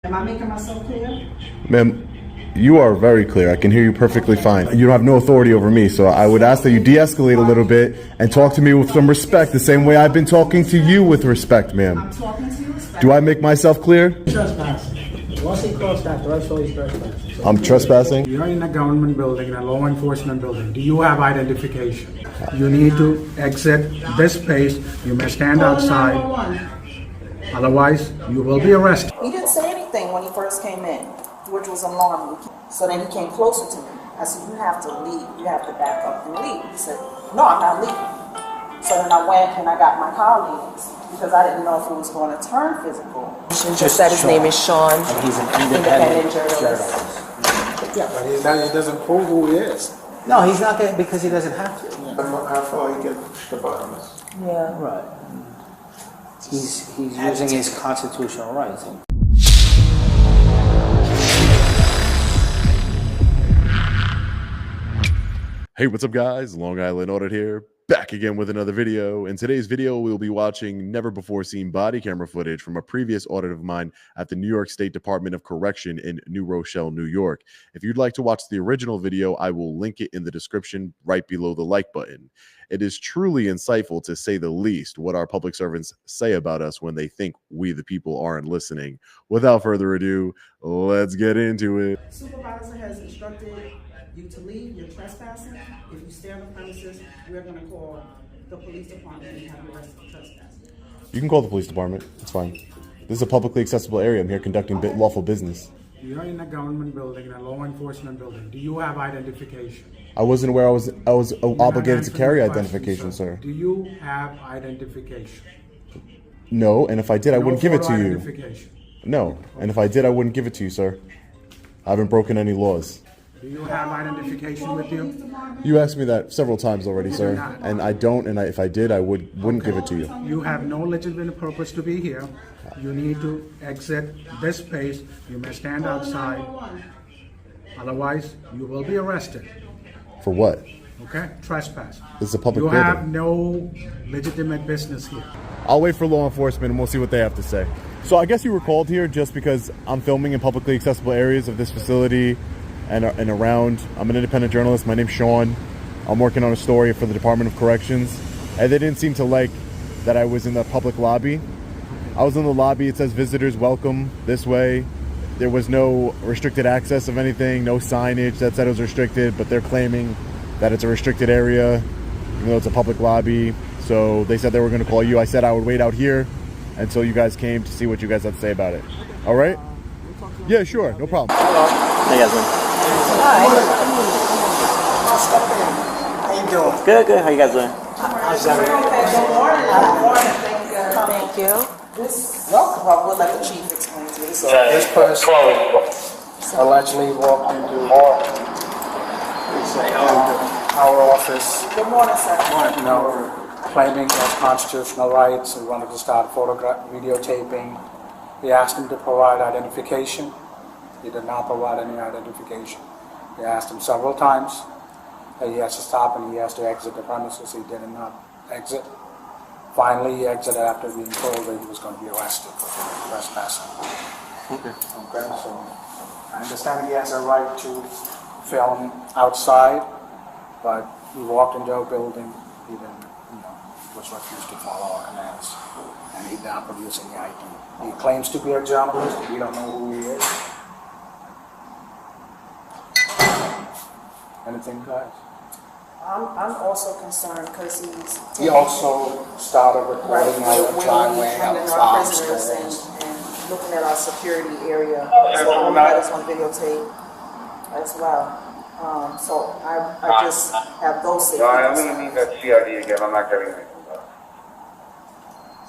Am I making myself clear? Ma'am, you are very clear. I can hear you perfectly fine. You don't have no authority over me, so I would ask that you de-escalate a little bit and talk to me with some respect, the same way I've been talking to you with respect, ma'am. I'm talking to you respectfully. Do I make myself clear? Trespassing. Once he crossed that threshold, he's trespassing. I'm trespassing? You're in a government building, in a law enforcement building. Do you have identification? You need to exit this space. You may stand outside. Otherwise, you will be arrested. He didn't say anything when he first came in, which was alarming. So then he came closer to me. I said, you have to leave. You have to back up and leave. He said, no, I'm not leaving. So then I went and I got my colleagues because I didn't know if it was going to turn physical. Just said his name is Sean. And he's an independent journalist. Yeah, but he doesn't prove who he is. No, he's not going to, because he doesn't have to. How far you get the bottomless? Yeah. Right. He's using his constitutional rights. Hey, what's up guys? Long Island Audit here, back again with another video. In today's video, we'll be watching never before seen body camera footage from a previous audit of mine at the New York State Department of Correction in New Rochelle, New York. If you'd like to watch the original video, I will link it in the description right below the like button. It is truly insightful, to say the least, what our public servants say about us when they think we the people aren't listening. Without further ado, let's get into it. Supervisor has instructed you to leave. You're trespassing. If you stay on the premises, we're going to call the police department and have you arrested for trespassing. You can call the police department. It's fine. This is a publicly accessible area. I'm here conducting lawful business. You're in a government building, in a law enforcement building. Do you have identification? I wasn't aware I was obligated to carry identification, sir. Do you have identification? No, and if I did, I wouldn't give it to you. Identification. No, and if I did, I wouldn't give it to you, sir. I haven't broken any laws. Do you have identification with you? You asked me that several times already, sir, and I don't. And if I did, I wouldn't give it to you. You have no legitimate purpose to be here. You need to exit this space. You may stand outside. Otherwise, you will be arrested. For what? Okay? Trespass. This is a public You building. have no legitimate business here. I'll wait for law enforcement and we'll see what they have to say. So I guess you were called here just because I'm filming in publicly accessible areas of this facility and around. I'm an independent journalist. My name's Sean. I'm working on a story for the Department of Corrections. And they didn't seem to like that I was in the public lobby. I was in the lobby. It says visitors welcome this way. There was no restricted access of anything, no signage that said it was restricted, but they're claiming that it's a restricted area, even though it's a public lobby. So they said they were going to call you. I said I would wait out here until you guys came to see what you guys had to say about it. All right? Yeah, sure. No problem. Hello. How you guys doing? Hi. How you doing? Good, good. How you guys doing? How's that? Good morning. Good morning. Thank you. Well, we'll let the chief explain to you. So this person allegedly walked into our office, Good morning, sir. claiming his constitutional rights. He wanted to start videotaping. We asked him to provide identification. He did not provide any identification. We asked him several times that he has to stop and he has to exit the premises. He did not exit. Finally, he exited after being told that he was going to be arrested for trespassing. Okay, so I understand he has a right to film outside, but he walked into a building, he didn't, was refused to follow our commands, and he did not produce any ID. He claims to be a journalist. We don't know who he is. Anything, guys? I'm also concerned because He also started recording our driveway, our our farm prisoners stores. and looking at our security area. So all that is on videotape as well. So I just have those safety No, I'm concerns. going to need that CRD again. I'm not getting anything back.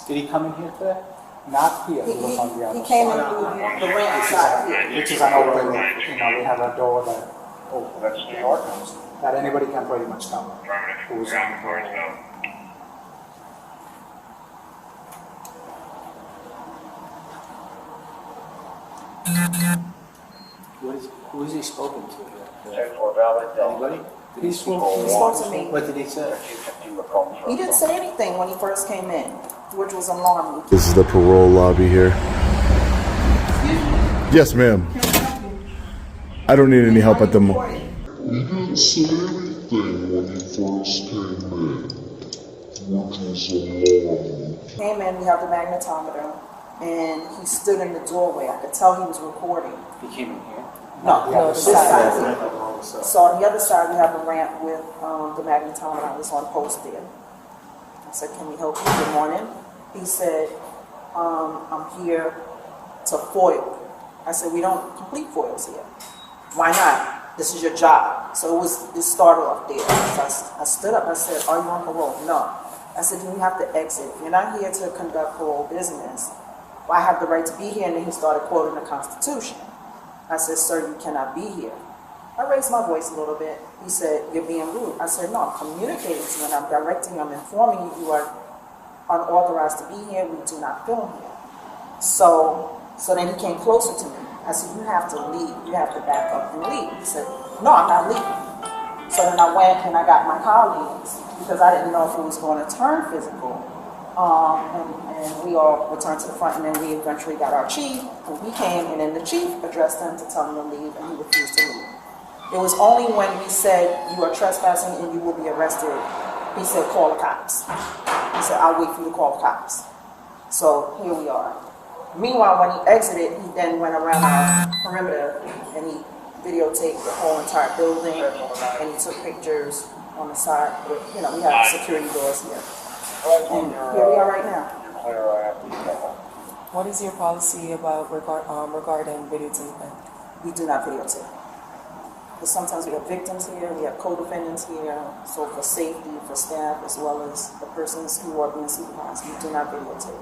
Did he come in here today? Not here. He was on the other He came in side. through the ramp side here. Which is an open, we have a door that opens. That's New York. That anybody can pretty much come. Who's on the parole. Who is he spoken to here? Check for valid Anybody? He spoke He spoke to me. What did he say? He didn't say anything when he first came in, which was alarming. This is the parole lobby here. Excuse me? Yes, ma'am. I don't need any help at the moment. You didn't say anything when you first came in, which was alarming. Came in, we have the magnetometer, and he stood in the doorway. I could tell he was recording. He came in here. No, this side. So on the other side, we have a ramp with the magnetometer. I was on post there. I said, "Can we help you?" Good morning. He said, "I'm here to foil." I said, "We don't complete foils here." "Why not? This is your job." So it started off there. So I stood up. I said, "Are you on parole?" "No." I said, "Then you have to exit. You're not here to conduct parole business. Well, I have the right to be here." And then he started quoting the Constitution. I said, "Sir, you cannot be here." I raised my voice a little bit. He said, "You're being rude." I said, "No, I'm communicating to you and I'm directing you. I'm informing you you are unauthorized to be here. We do not film here." So then he came closer to me. I said, "You have to leave. You have to back up and leave." He said, "No, I'm not leaving." So then I went and I got my colleagues because I didn't know if it was going to turn physical. And we all returned to the front, and then we eventually got our chief, and he came, and then the chief addressed him to tell him to leave, and he refused to leave. It was only when we said, "You are trespassing and you will be arrested," he said, "Call the cops." He said, "I'll wait for you to call the cops." So here we are. Meanwhile, when he exited, he then went around our perimeter, and he videotaped the whole entire building, and he took pictures on the side. We have security doors here. And here we are right now. What is your policy about regarding videotaping? We do not videotape. But sometimes we have victims here, we have co-defendants here, so for safety, for staff, as well as the persons who are being supervised, we do not videotape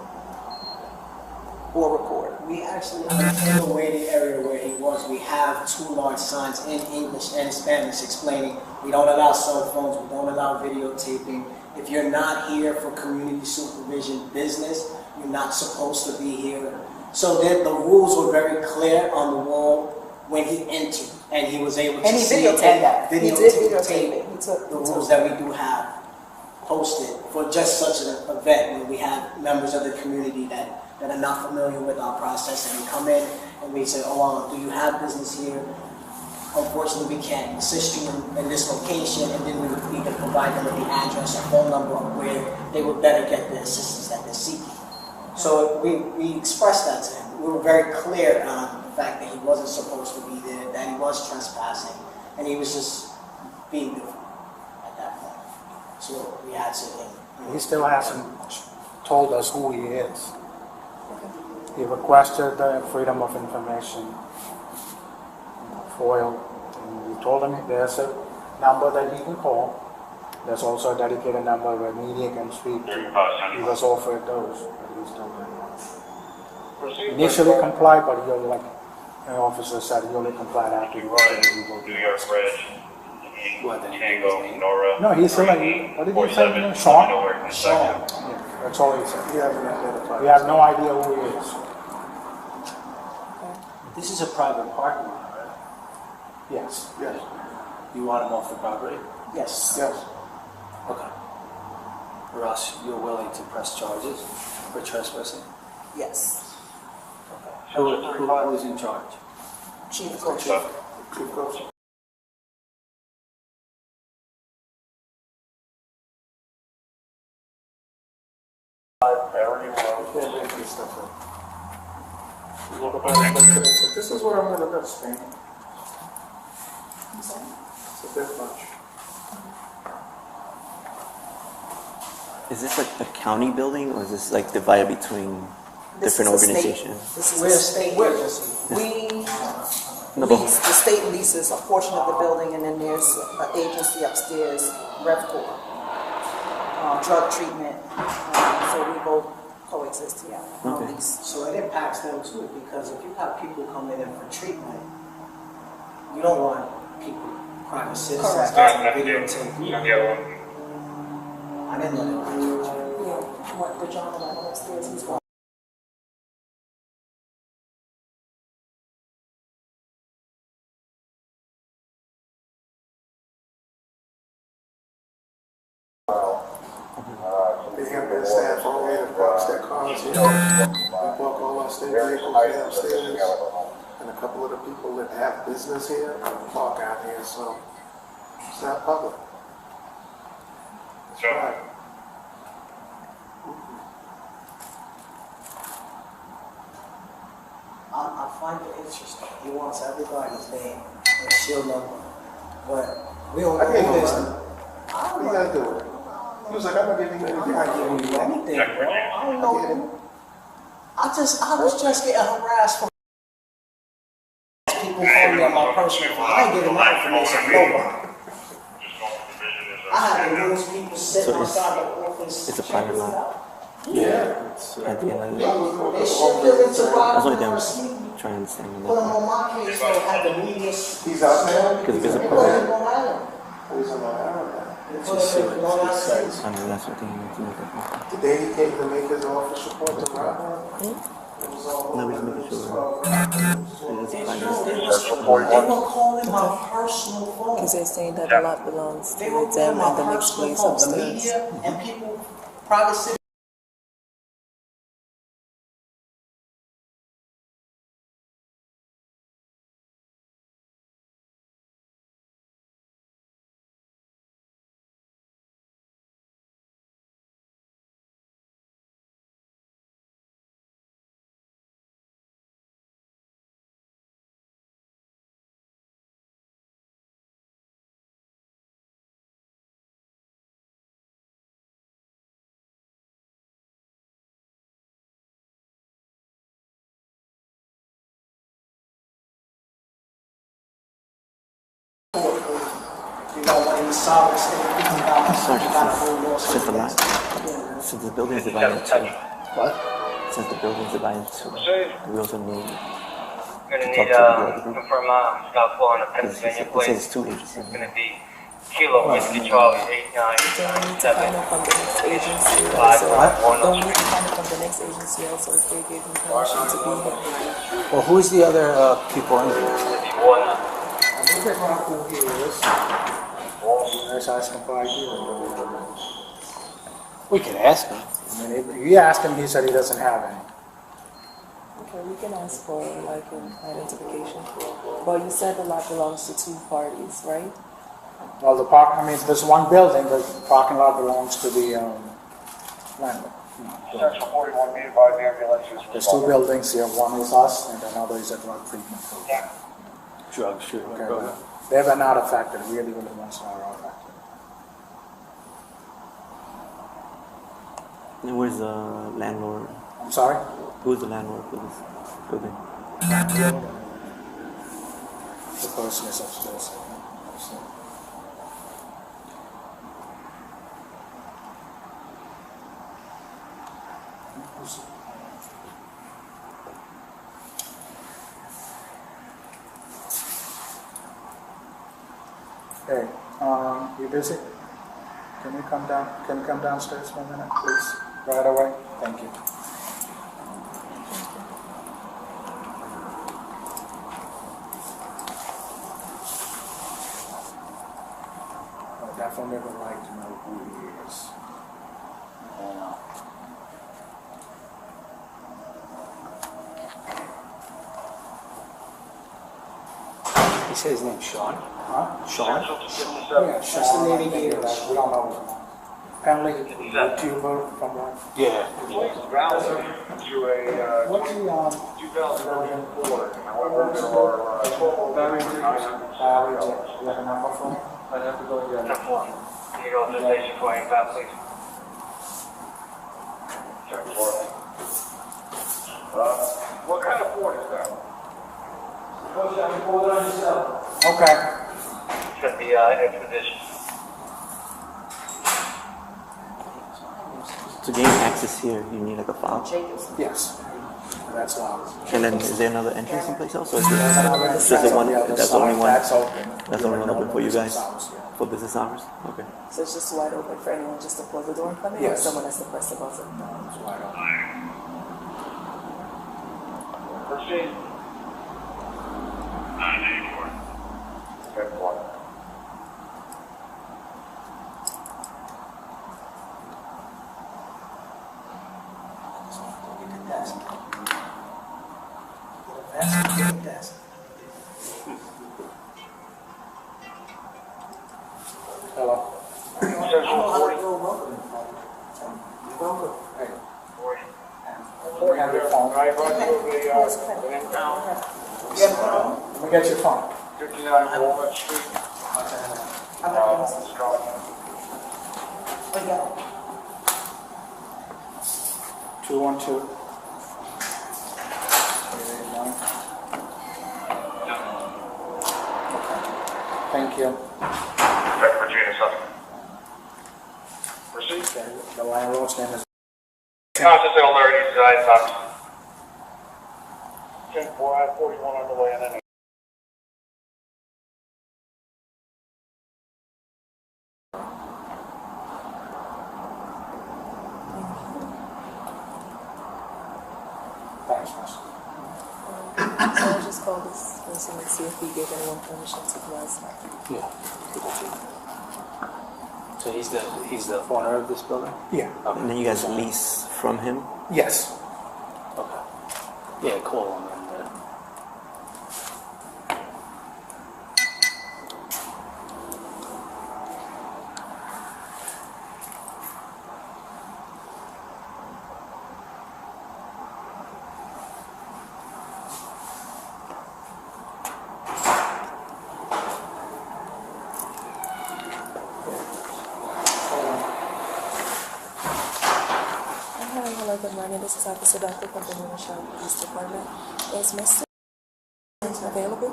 or record. We actually, in the waiting area where he was, we have 2 large signs in English and Spanish explaining we don't allow cell phones, we don't allow videotaping. If you're not here for community supervision business, you're not supposed to be here. So the rules were very clear on the wall when he entered, and he was able to And he see videotaped that. He did videotape it. the rules that we do have posted for just such an event where we have members of the community that are not familiar with our process, and we come in and we say, "Oh, do you have business here? Unfortunately, we can't assist you in this location," and then we can provide them with the address or phone number of where they would better get the assistance that they're seeking. So we expressed that to him. We were very clear on the fact that he wasn't supposed to be there, that he was trespassing, and he was just being different at that point. So we had to. He still hasn't told us who he is. He requested the freedom of information, FOIL, and we told him there's a number that he can call. There's also a dedicated number where media can speak to. He was offered those, but he still didn't. Initially complied, but he only, like an officer said, he only complied after he was there. New York Bridge. Tango, Nora. No, he's still like, what did he say? Sean? Sean. Yeah, that's all he said. He hasn't identified. We have no idea who he is. This is a private parking lot, right? Yes. Yes, You want him off the property? Yes. yes. Okay. Or else you're willing to press charges for trespassing? Yes. Who is in charge? Chief Coach. Chief Coach. Can't make this stuff up. You walk up on the and say, "This is what I'm gonna do, Spain." It's a bit much. Is this like a county building, or is this like divided between different organizations? This We're is a a state state. agency. We the state leases a portion of the building, and then there's an agency upstairs, RevCorp, drug treatment. So we both coexist here on Okay. lease. So it impacts them too, because if you have people coming in for treatment, you don't want people, private citizens, Correct. videotaping. I didn't know that. Yeah, what the gentleman upstairs, he's going. They have their staff all the way to park their cars here. They park all our state vehicles here upstairs. And couple of the people that have business here park out here, so it's not public. That's So- right. I find it interesting. He wants everybody's name and shield number, but we don't I know gave who him this. mine. What are you gonna do? He was like, I'm gonna give him anything. I'm not giving you anything, bro. I don't know who. I was just getting harassed from people calling me on my personal phone. I ain't getting my information from nobody. I had to lose people sitting So outside the office. it's a private checking it lot. out. Yeah. At the end of the day. They shipped it into That's Rockland only or them Sneaky. trying to understand Put them that. on my case, though, had the media. He's out there? Because if it's a They put private, him on Island. He's on Long Island now. They put him in Long Island State. I mean, that's what they need to look at. The day he came to make his office report to Rockland, it was all No, we're just making sure. It's They private. were calling my personal phone. Because they're saying that the lot belongs They were to them calling and the my next personal place phone. The upstairs. media and people, private citizens. You know, when the sovereign state, people got a whole law. Since the lot, since the building is divided into two, What? since the building is divided into two, we also need We're gonna Talk need to the other group. confirm South Florida, because Pennsylvania, it please. says two agencies. It's gonna be Kilo Whiskey Charlie Don't we need to find out from the next agency Five, also? one, Don't we need to find out from the next agency also if they gave him permission to be here? Well, who's the other people in here? I think they're going to who he is. Let's ask him for ID. We could ask him. I mean, if you asked him, he said he doesn't have any. Okay, we can ask for like an identification. But you said the lot belongs to two parties, right? Well, there's one building, the parking lot belongs to the landlord. Section 41, be advised, ambulances. There's two buildings here, one is us and another is a drug treatment program. Drug shit. Okay, they were not affected, really, the ones that are affected. And where's the landlord? I'm sorry? Who's the landlord for this building? The person is upstairs. Hey, you busy? Can you come downstairs for a minute, please? Right away? Thank you. I definitely would like to know who he is. He said his name's Sean. Huh? Sean? Yeah, That's the navigator. We don't know his name. Apparently, YouTuber from what? Yeah. To a, What's the, 2004, however, there are, Barry, you have a number for me? I'd have to go get it. Need authorization for any please. check for it. What kind of fort is that? Okay. Should be expedition. To gain access here, you need like a file. Yes. That's all. And then is there another entrance someplace else? Or is There's another this just the one? entrance on the other That's the only side. one. That's open. That's the only one open for you guys Business hours, yeah. for business hours. Okay. So it's just wide open for anyone just to close the door and come in, or Yes. someone has to press the button? It's wide open. Proceed. 984. 10-1. Get a desk. Yeah, no. Let me get your phone. 59 Walnut Street. I'm not going to Oh, yeah. 212. Thank you. Detective Regina Sutton. Proceed. Okay, the landlord's name is. Conscious alert, east side, Thompson. 10-4, I-41 on the way, and then Thanks, miss. So I'll just call this person and see if we gave anyone permission to go outside. Yeah. So he's the owner of this building? Yeah. And then you guys lease from him? Yes. Okay. Yeah, call him and Hi, hello, good morning. This is Officer Dr. from the New York Police Department. Is Mr. available?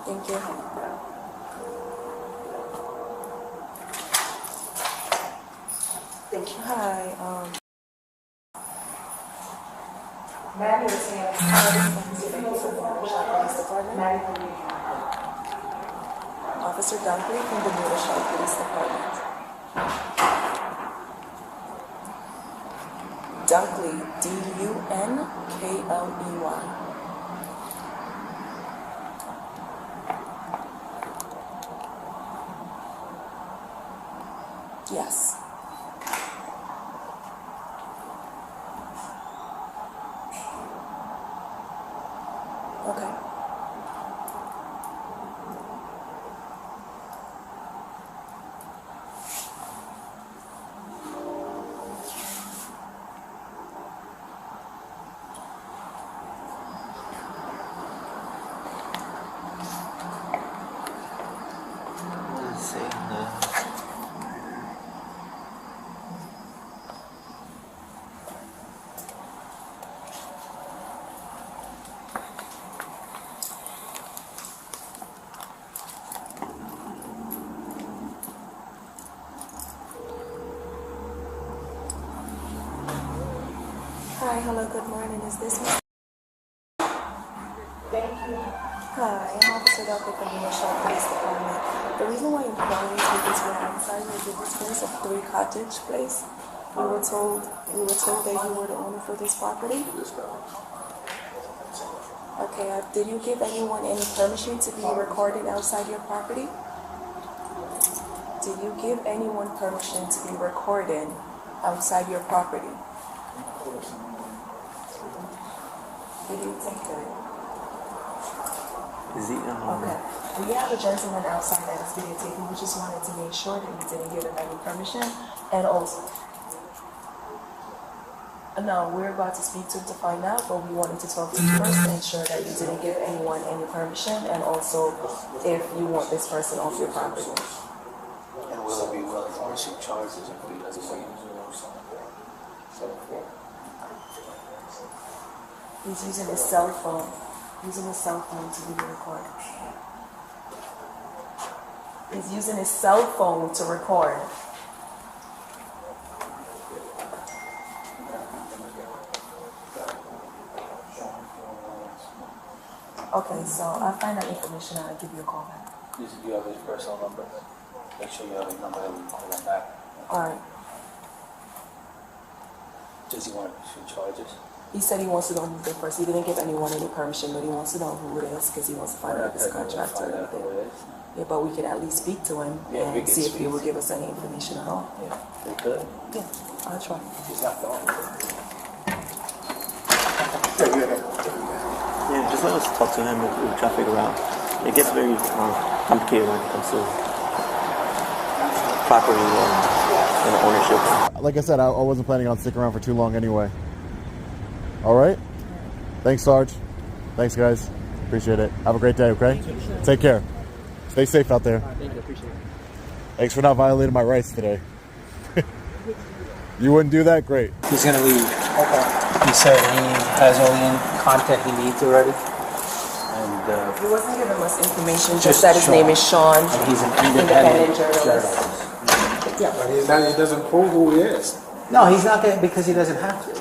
Thank you. Thank you. Hi, Maddie is here. Police Department. Officer Dunkley from the New York Police Department. Dunkley, D-U-N-K-L-E-Y. Yes. Okay. Let's see. Hi, hello, good morning. Is this Mr. Thank you. Hi, I'm Officer Dr. from the New York Police Department. The reason why I'm calling is because we're outside of this place, a 3-cottage place. We were told that you were the owner for this property. Okay, did you give anyone any permission to be recorded outside your property? Did you give anyone permission to be recorded outside your property? Did you take that? Is he? Okay. We have a gentleman outside that is videotaping. We just wanted to make sure that you didn't give him any permission. And also, no, we're about to speak to him to find out, but we wanted to talk to you first to ensure that you didn't give anyone any permission, and also if you want this person off your property. and will it be well-founded charges if he doesn't leave? He's using his cell phone. Using his cell phone to video record. He's using his cell phone to record. Okay, so I'll find out information and I'll give you a call back. You have his personal number? Make sure you have his number and we call him back. Alright. Does he want to pursue charges? He said he wants to know who's there first. He didn't give anyone any permission, but he wants to know who it is because he wants to find out if it's a contract or anything. Yeah, but we can at least speak to him and see if he will give us any information at all. Yeah, they could. Yeah, I'll try. He's not the owner. Yeah, just let us talk to him and we'll try to figure out. It gets very complicated when it comes to property and ownership. Like I said, I wasn't planning on sticking around for too long anyway. All right? Thanks, Sarge. Thanks, guys. Appreciate it. Have a great day, okay? Take care. Stay safe out there. Thank you. Appreciate it. Thanks for not violating my rights today. You wouldn't do that? Great. He's gonna leave. Okay. He said he has all the content he needs already. And He wasn't giving us information, Just just that his Sean. name is Sean. and he's an Independent journalist. Yeah, but he doesn't prove who he is. No, he's not gonna, because he doesn't have to.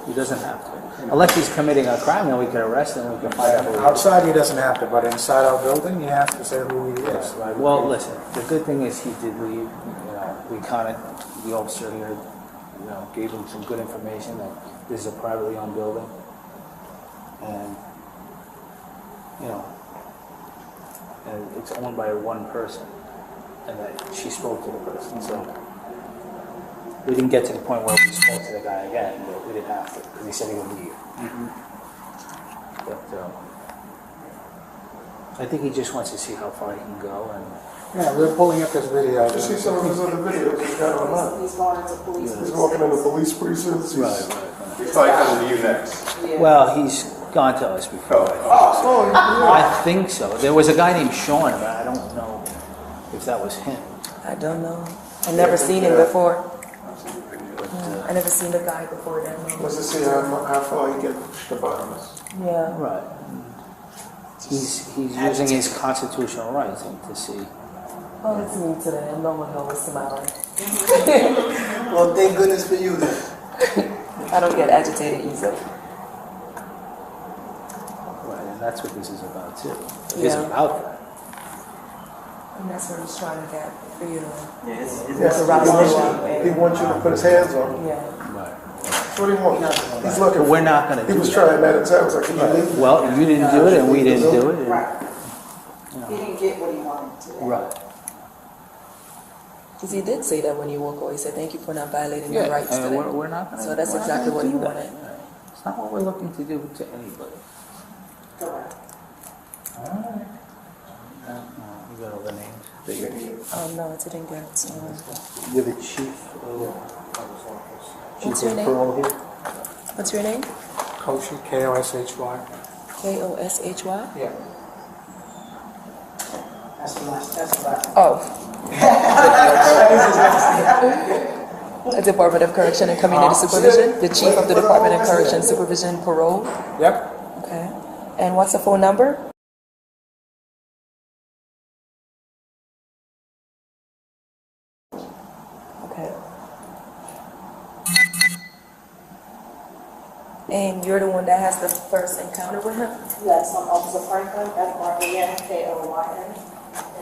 He doesn't have to. Unless he's committing a crime, then we can arrest him, we can find out who he is. Outside, he doesn't have to, but inside our building, he has to say who he is. Right. Well, listen, the good thing is he did leave. You know, we kind of, the officer here, you know, gave him some good information that this is a privately owned building. And, you know, and it's owned by one person. And that she spoke to the person, so. We didn't get to the point where we spoke to the guy again, but we didn't have to, because he said he would leave. But I think he just wants to see how far he can go, and yeah, we're pulling up this video. You see some of his other videos he's got online. He's going into police. He's walking into police precincts. Right. He's probably coming to you next. Yeah. Well, he's gone to us before. I think so. There was a guy named Sean, but I don't know if that was him. I don't know. I never seen him before. I never seen the guy before then. Let's just see how far he can push the buttons. Yeah. Right. He's using his constitutional rights to see. Oh, it's me today. No one knows smiling. Well, thank goodness for you then. I don't get agitated easily. Right, and that's what this is about too. It is Yeah. about that. And that's what he's trying to get for you. Yes, Yeah. he wants you to put his hands on him. Yeah. Right. That's what he wants. He's looking. We're not going to do He was that. trying that at times. Like, can you leave? Well, you didn't do it, and we didn't do it. Right. He didn't get what he wanted today. Right. Because he did say that when you walk away. He said, thank you for not violating your rights and today. we're not going to. So that's exactly what he wanted. It's not what we're looking to do to anybody. Correct. You got all the names. Oh, no, it didn't get. You're the chief. What's your name? Parole here. What's your name? Koshy, K-O-S-H-Y. K-O-S-H-Y? Yeah. That's the last. Oh. The Department of Correction and Community Supervision, the Chief of the Department of Correction, Supervision, Parole. Yep. Okay. And what's the phone number? Okay. And you're the one that has the first encounter with him? Yes, I'm Officer Franklin, F-R-A-N-K-O-Y-N,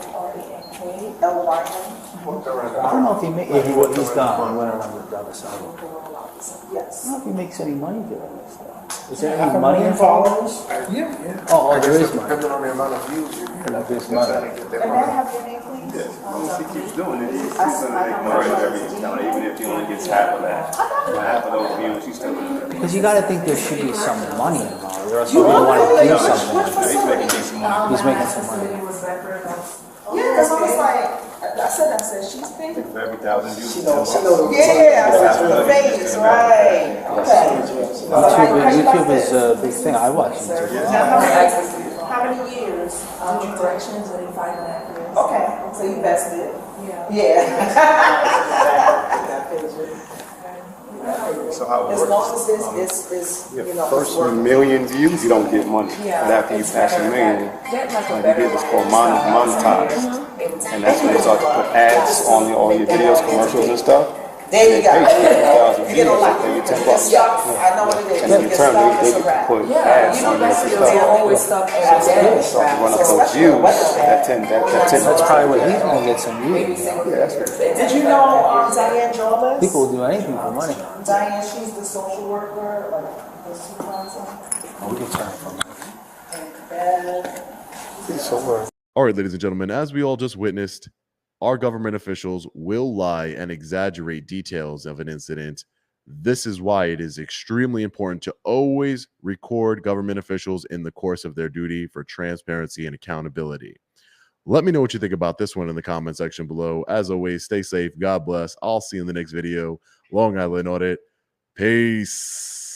F-R-A-N-K-L-Y-N. I don't know if he's gone. Went around the other side. Yes. I don't know if he makes any money doing this stuff. Is there any money involved? Yeah. Oh, there is money. Depending on the amount of views you get. There's money. And may I have your name, please? As long as he keeps doing it, he's going to make money every now, even if he only gets half of that. Half of those views, he's still going to get. Because you got to think there should be some money involved, or else you wouldn't want to do something. He's making decent money. He's making some money. Yeah, because I was like, I said, she's paying. For every 1,000 views, She knows the Yeah, I said, your face, right. Okay. YouTube is a big thing. I watch YouTube. How many years? Corrections and 5.5 years. Okay, so you vested. Yeah. So how it As works? long as this is, you know, First it's working. million views, you don't get money. Yeah. But after you pass a million, Get like a like you better did what's called monetize. And that's when they start to put ads on all your videos, commercials and stuff. There you go. They You get a lot. pay you $10. Yeah, I know what it is. And in You get return, stuck, they it's a get to wrap. put Yeah, ads you know on your best deals stuff. are always stuck every day. So to run up those views, that 10, That's probably what he's going to get some views. Did you know Diane Jolas? People will do anything for money. Diane, she's the social worker, like the supervisor. We can turn from All right, ladies and gentlemen, as we all just witnessed, our government officials will lie and exaggerate details of an incident. This is why it is extremely important to always record government officials in the course of their duty for transparency and accountability. Let me know what you think about this one in the comment section below. As always, stay safe. God bless. I'll see you in the next video. Long Island Audit. Peace.